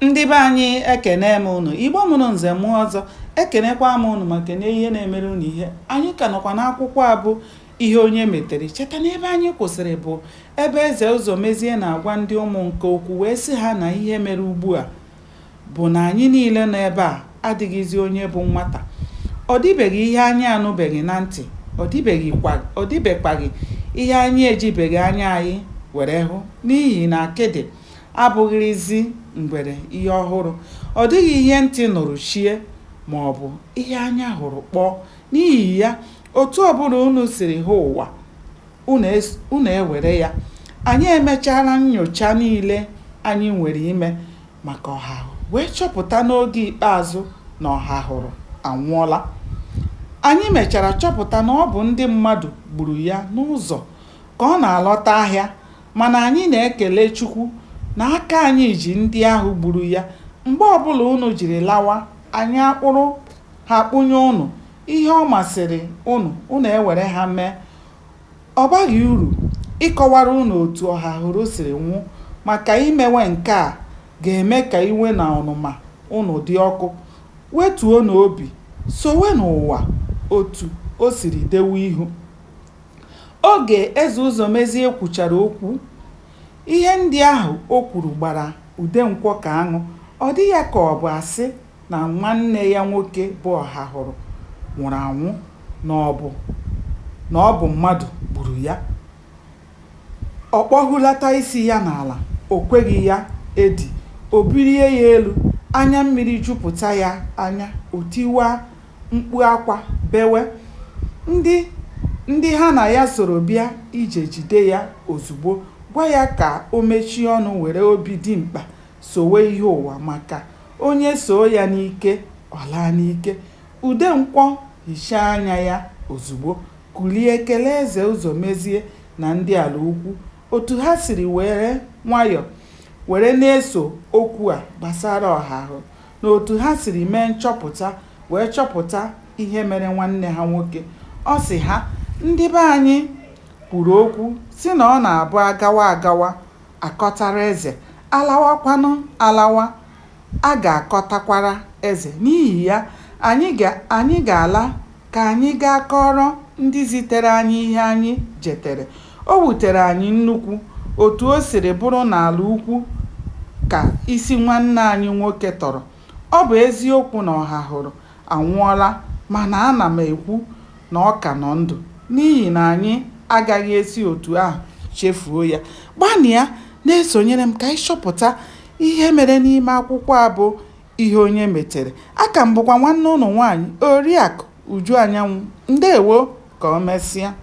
Ndị be anyị ekene m unu, Igbo mụrụ nze mụọ ọzọ, ekenekwa m unu ma kene ihe na-emere unu ihe. Anyị ka nọkwa n'akwụkwọ a bụ ihe onye metere. Cheta na ebe anyị kwụsịrị bụ ebe Eze Ụzọmezie na-agwa ndị ụmụ nke okwu wee sị ha na ihe mere ugbu a bụ na anyị niile nọ ebe a adịghịzi onye bụ nwata. Ọ dịbeghị ihe anyị anụbeghị na ntị, ọ dịbekwaghị ihe anyị ejibeghị anya anyị were hụ, n'ihi na akịdị abụghịzi ngwere ihe ọhụrụ. Ọ dịghị ihe ntị nụrụ chie ma ọ bụ ihe anya hụrụ kpọọ. N'ihi ya, otu ọbụla unu siri hụ ụwa, unu ewere ya. Anyị emechara nnyocha niile anyị nwere ime maka ọha wee chọpụta n'oge ikpeazụ na ọha hụrụ anwụọla. Anyị mechara chọpụta na ọ bụ ndị mmadụ gburu ya n'ụzọ ka ọ na-alọta ahịa, mana anyị na-ekele Chukwu na aka anyị ji ndị ahụ gburu ya. Mgbe ọbụla unu jiri lawa, anyị akpụrụ ha kpụnye unu ihe ọ masịrị unu ewere ha mee. Ọ baghị uru ịkọwara unu otu ọha hụrụ siri nwụ, maka imewe nke a ga-eme ka iwe na ọnụma unu dị ọkụ. Wetuo n'obi, sowe n'ụwa otu o siri dewe ihu. Oge Eze Ụzọmezie kwuchara okwu, ihe ndị ahụ o kwuru gbara Udenkwọ ka aṅụ. Ọ dị ya ka ọ bụ asị na nwanne ya nwoke bụ ọha hụrụ nwụrụ anwụ, na ọ bụ mmadụ gburu ya. Ọ kpọhulata isi ya n'ala, o kweghị ya edi, o bilie ya elu, anya mmiri jupụta ya anya, o tiwa mkpu akwa bewe. Ndị ha na ya soro bịa ije jide ya ozugbo, gwa ya ka o mechie ọnụ were obi dimkpa sowe ihe ụwa, maka onye soo ya n'ike ọ laa n'ike. Udenkwọ hichaa anya ya ozugbo, kulie kelee Eze Ụzọmezie na ndị ala ukwu otu ha siri were nwayọ were na-eso okwu a gbasara ọha ahụ, na otu ha siri mee nchọpụta wee chọpụta ihe mere nwanne ha nwoke. Ọ sị ha, ndị be anyị kwuru okwu si na ọ na-abụ agawa akọtara eze, alawakwanụ alawa a ga-akọtakwara eze. N'ihi ya, anyị ga-ala ka anyị gaa kọrọ ndị zitere anyị ihe anyị jetere. O wutere anyị nnukwu otu o siri bụrụ n'ala ukwu ka isi nwanne anyị nwoke tọrọ. Ọ bụ eziokwu na ọha hụrụ anwụọla, mana ana m ekwu na ọ ka nọ ndụ, n'ihi na anyị agaghị esi otu ahụ chefuo ya. Gbanịa na-esonyere m ka anyị chọpụta ihe mere n'ime akwụkwọ a bụ ihe onye metere. Aka m bụkwa nwanne ụnụ nwaanyị Oriakụ Uju Anyanwụ. Ndewo, ka o mesịa.